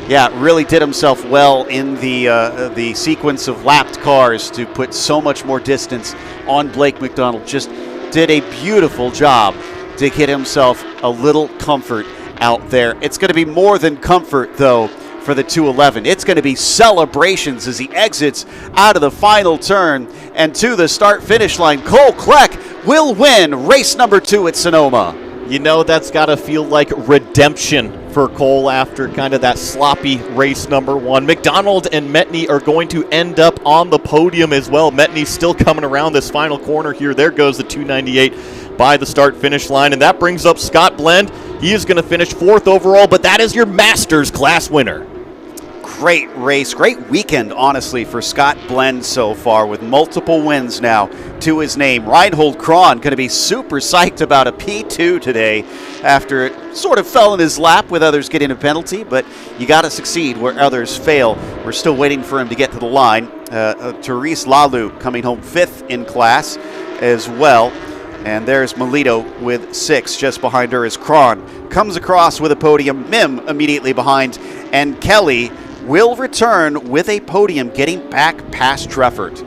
yeah, really did himself well in the sequence of lapped cars to put so much more distance on Blake McDonald. Just did a beautiful job to get himself a little comfort out there. It's going to be more than comfort, though, for the 211. It's going to be celebrations as he exits out of the final turn and to the start-finish line. Cole Kleck will win race number 2 at Sonoma. You know, that's got to feel like redemption for Cole after kind of that sloppy race number 1. McDonald and Metney are going to end up on the podium as well. Metney's still coming around this final corner here. There goes the 298 by the start-finish line, and that brings up Scott Blend. He is going to finish 4th overall, but that is your Masters class winner. Great race, great weekend, honestly, for Scott Blend so far, with multiple wins now to his name. Reinhold Kron going to be super psyched about a P2 today after it sort of fell in his lap with others getting a penalty, but you got to succeed where others fail. We're still waiting for him to get to the line. Therese Lalu coming home 5th in class as well. And there's Melito with 6. Just behind her is Kron. Comes across with a podium. Mim immediately behind. And Kelly will return with a podium, getting back past Treffert.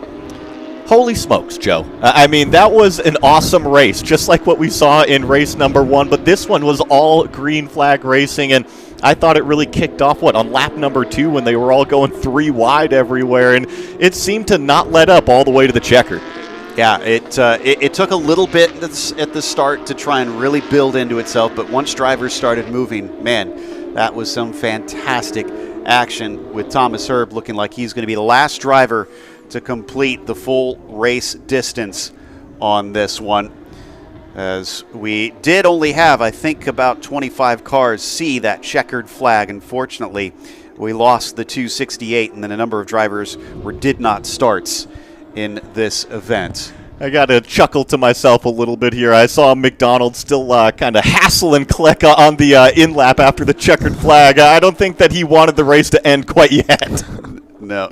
Holy smokes, Joe. I mean, that was an awesome race, just like what we saw in race number 1. But this one was all green flag racing. And I thought it really kicked off, on lap number 2 when they were all going 3 wide everywhere, and it seemed to not let up all the way to the checkered. Yeah, it took a little bit at the start to try and really build into itself, but once drivers started moving, man, that was some fantastic action with Thomas Herb looking like he's going to be the last driver to complete the full race distance on this one. As we did only have, I think, about 25 cars see that checkered flag. Unfortunately, we lost the 268, and then a number of drivers did not starts in this event. I got to chuckle to myself a little bit here. I saw McDonald still kind of hassling Kleck on the in-lap after the checkered flag. I don't think that he wanted the race to end quite yet. No.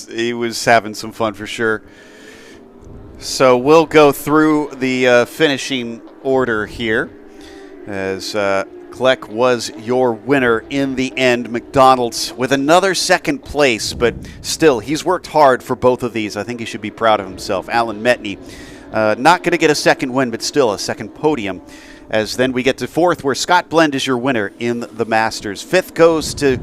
He was having some fun for sure. So we'll go through the finishing order here, as Kleck was your winner in the end. McDonald's with another second place, but still, he's worked hard for both of these. I think he should be proud of himself. Alan Metney, not going to get a second win, but still a second podium. As then we get to 4th, where Scott Blend is your winner in the Masters. 5th goes to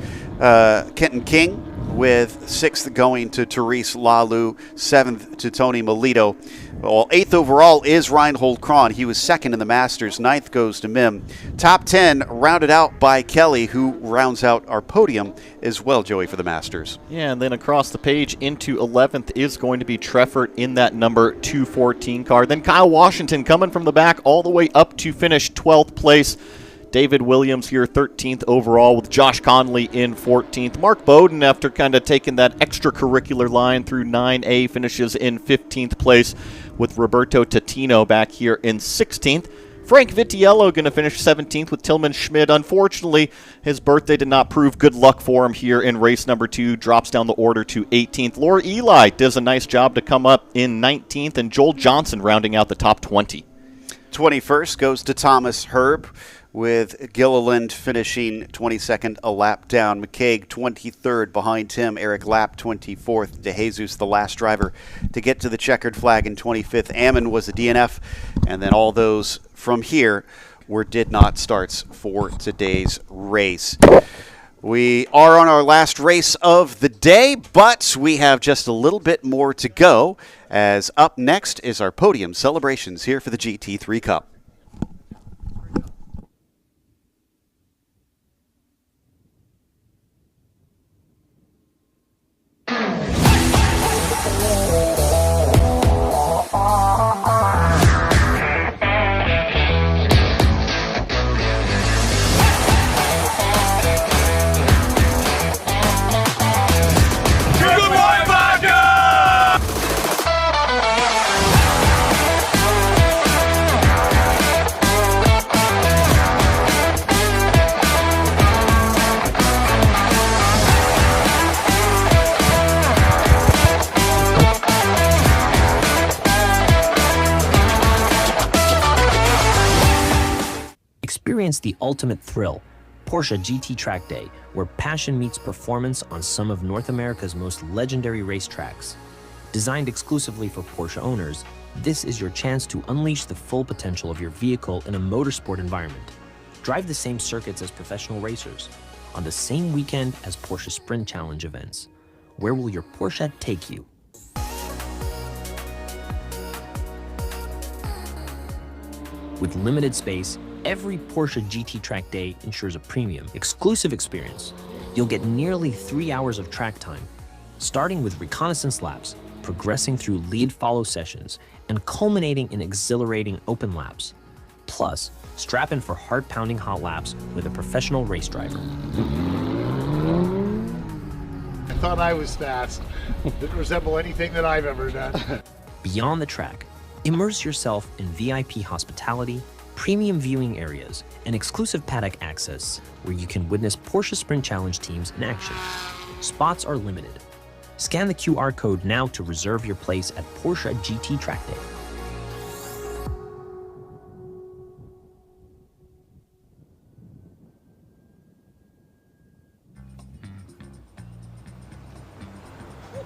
Kenton King, with 6th going to Therese Lalou, 7th to Tony Melito. Well, 8th overall is Reinhold Kron. He was 2nd in the Masters. 9th goes to Mim. Top 10 rounded out by Kelly, who rounds out our podium as well, Joey, for the Masters. Yeah, and then across the page into 11th is going to be Treffert in that number 214 car. Then Kyle Washington coming from the back all the way up to finish 12th place. David Williams here 13th overall, with Josh Conley in 14th. Mark Bowden, after kind of taking that extracurricular line through 9A, finishes in 15th place, with Roberto Tatino back here in 16th. Frank Vitiello going to finish 17th with Tillman Schmid. Unfortunately, his birthday did not prove good luck for him here in race number 2. Drops down the order to 18th. Laura Eli does a nice job to come up in 19th, and Joel Johnson rounding out the top 20. 21st goes to Thomas Herb, with Gilliland finishing 22nd, a lap down. McCaig 23rd behind him. Eric Lapp 24th. DeJesus, the last driver to get to the checkered flag, in 25th. Ammon was a DNF, and then all those from here did not starts for today's race. We are on our last race of the day, but we have just a little bit more to go, as up next is our podium celebrations here for the GT3 Cup. Experience the ultimate thrill, Porsche GT Track Day, where passion meets performance on some of North America's most legendary racetracks. Designed exclusively for Porsche owners, this is your chance to unleash the full potential of your vehicle in a motorsport environment. Drive the same circuits as professional racers, on the same weekend as Porsche Sprint Challenge events. Where will your Porsche take you? With limited space, every Porsche GT Track Day ensures a premium, exclusive experience. You'll get nearly 3 hours of track time, starting with reconnaissance laps, progressing through lead-follow sessions, and culminating in exhilarating open laps. Plus, strap in for heart-pounding hot laps with a professional race driver. I thought I was fast. Didn't resemble anything that I've ever done. Beyond the track, immerse yourself in VIP hospitality, premium viewing areas, and exclusive paddock access, where you can witness Porsche Sprint Challenge teams in action. Spots are limited. Scan the QR code now to reserve your place at Porsche GT Track Day.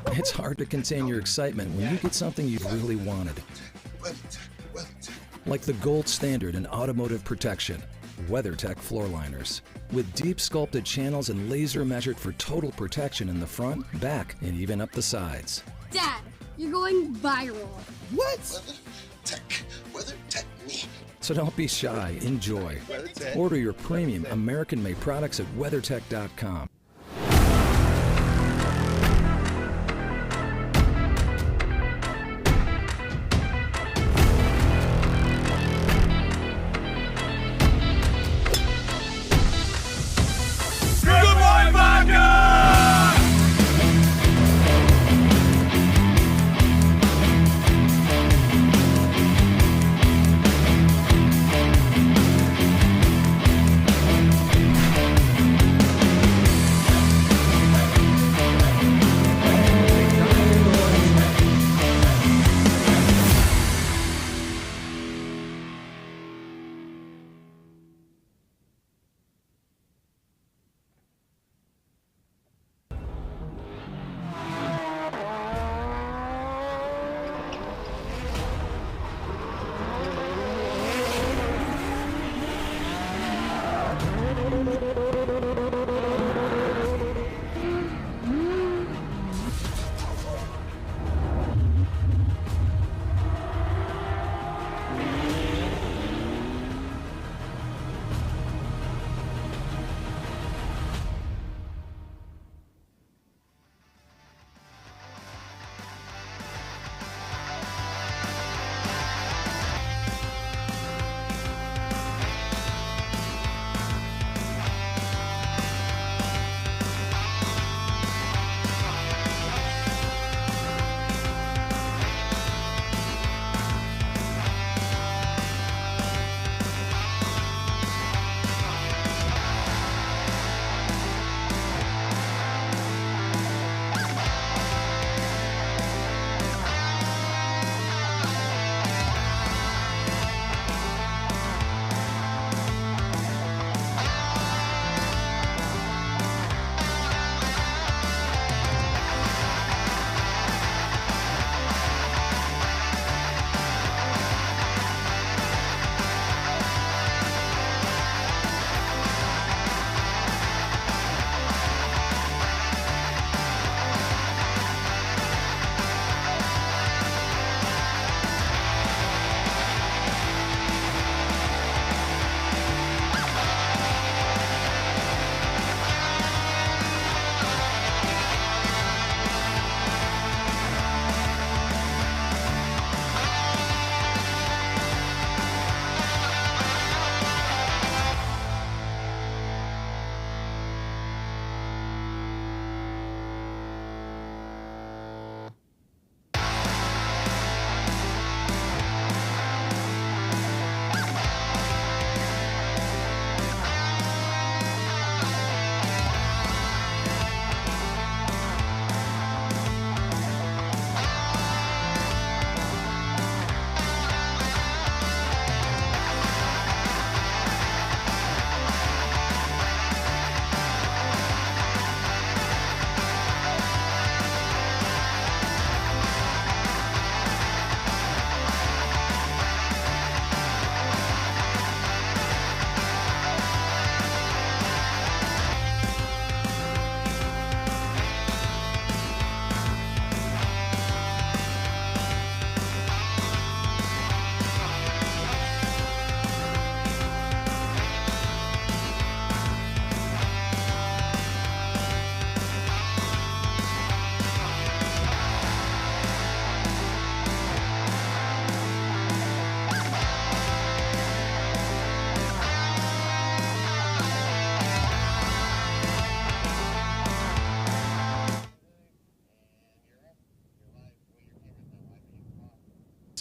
It's hard to contain your excitement when you get something you've really wanted. Like the gold standard in automotive protection, WeatherTech floor liners. With deep sculpted channels and laser measured for total protection in the front, back, and even up the sides. Dad, you're going viral. What? WeatherTech me. So don't be shy, enjoy. Order your premium American-made products at WeatherTech.com.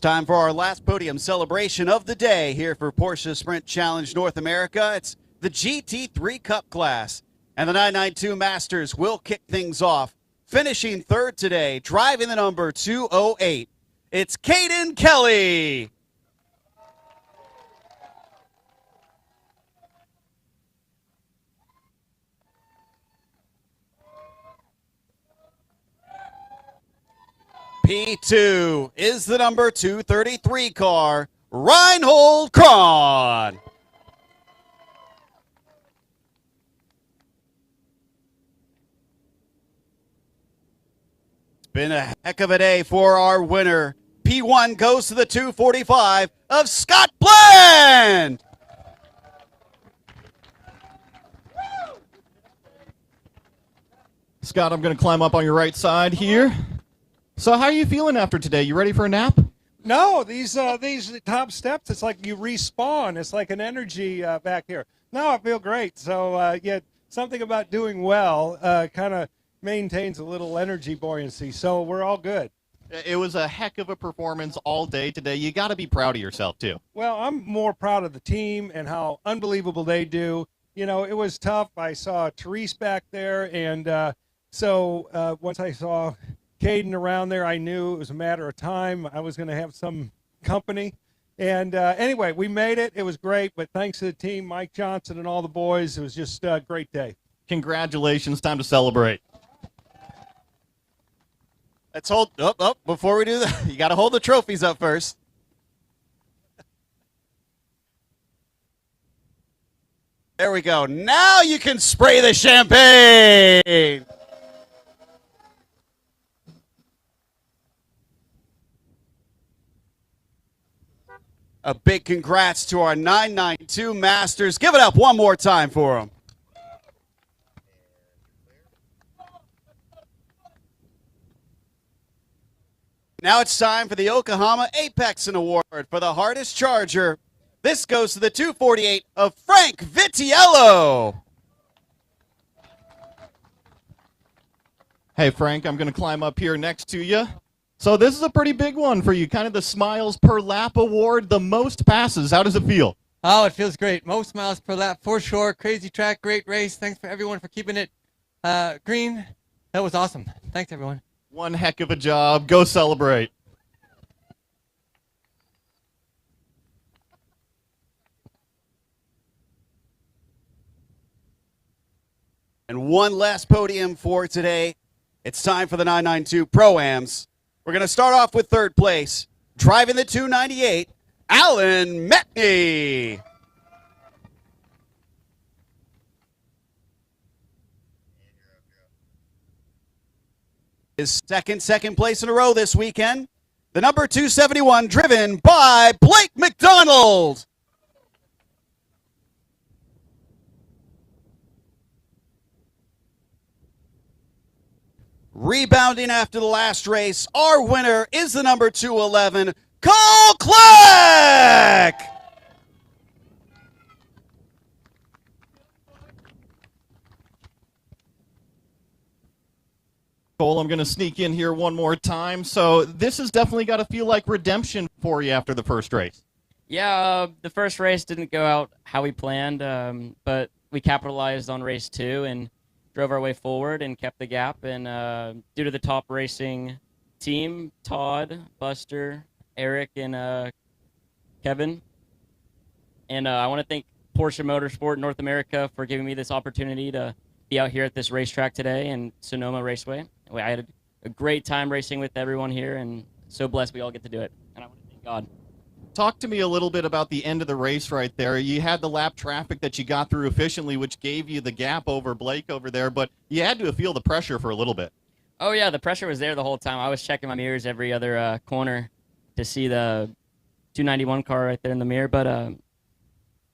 Time for our last podium celebration of the day here for Porsche Sprint Challenge North America. It's the GT3 Cup class, and the 992 Masters will kick things off. Finishing third today, driving the number 208, it's Caden Kelly. P2 is the number 233 car, Reinhold Kron. Been a heck of a day for our winner. P1 goes to the 245 of Scott Bland. Scott, I'm going to climb up on your right side here. So how are you feeling after today? You ready for a nap? No, these top steps, it's like you respawn. It's like an energy back here. No, I feel great. So, yeah, something about doing well kind of maintains a little energy buoyancy. So we're all good. It was a heck of a performance all day today. You got to be proud of yourself, too. Well, I'm more proud of the team and how unbelievable they do. You know, it was tough. I saw Therese back there, and so once I saw Caden around there, I knew it was a matter of time. I was going to have some company. And anyway, we made it. It was great. But thanks to the team, Mike Johnson and all the boys, it was just a great day. Congratulations. Time to celebrate. Let's hold up before we do that. You got to hold the trophies up first. There we go. Now you can spray the champagne. A big congrats to our 992 Masters. Give it up one more time for them. Now it's time for the Yokohama Apexin Award for the hardest charger. This goes to the 248 of Frank Vitiello. Hey, Frank, I'm going to climb up here next to you. So this is a pretty big one for you, kind of the Smiles Per Lap Award, the most passes. How does it feel? Oh, it feels great. Most miles per lap for sure. Crazy track, great race. Thanks for everyone for keeping it green. That was awesome. Thanks, everyone. One heck of a job. Go celebrate. And one last podium for today. It's time for the 992 Pro-Ams. We're going to start off with third place. Driving the 298, Alan Metney. His second place in a row this weekend. The number 271 driven by Blake McDonald. Rebounding after the last race, our winner is the number 211, Cole Kleck. Cole, I'm going to sneak in here one more time. So this has definitely got to feel like redemption for you after the first race. Yeah, the first race didn't go out how we planned, but we capitalized on race 2 and drove our way forward and kept the gap. And due to the top racing team, Todd, Buster, Eric, and Kevin. And I want to thank Porsche Motorsport North America for giving me this opportunity to be out here at this racetrack today in Sonoma Raceway. I had a great time racing with everyone here, and so blessed we all get to do it. And I want to thank God. Talk to me a little bit about the end of the race right there. You had the lap traffic that you got through efficiently, which gave you the gap over Blake over there, but you had to feel the pressure for a little bit. Oh, yeah, the pressure was there the whole time. I was checking my mirrors every other corner to see the 291 car right there in the mirror, but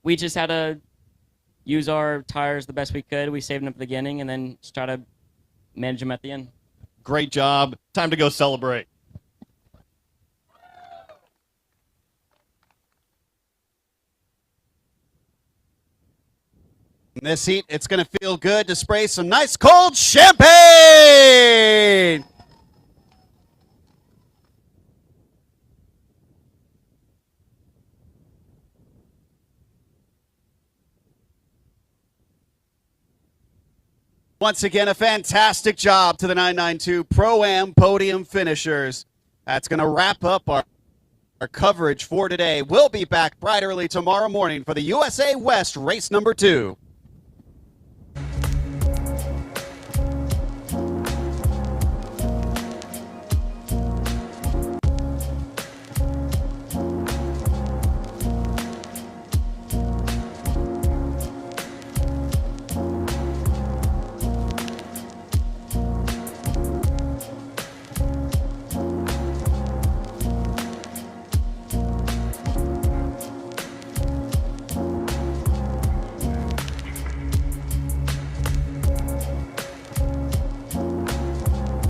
we just had to use our tires the best we could. We saved them at the beginning and then just try to manage them at the end. Great job. Time to go celebrate. In this heat, it's going to feel good to spray some nice cold champagne. Once again, a fantastic job to the 992 Pro-Am podium finishers. That's going to wrap up our coverage for today. We'll be back bright early tomorrow morning for the USA West race number 2.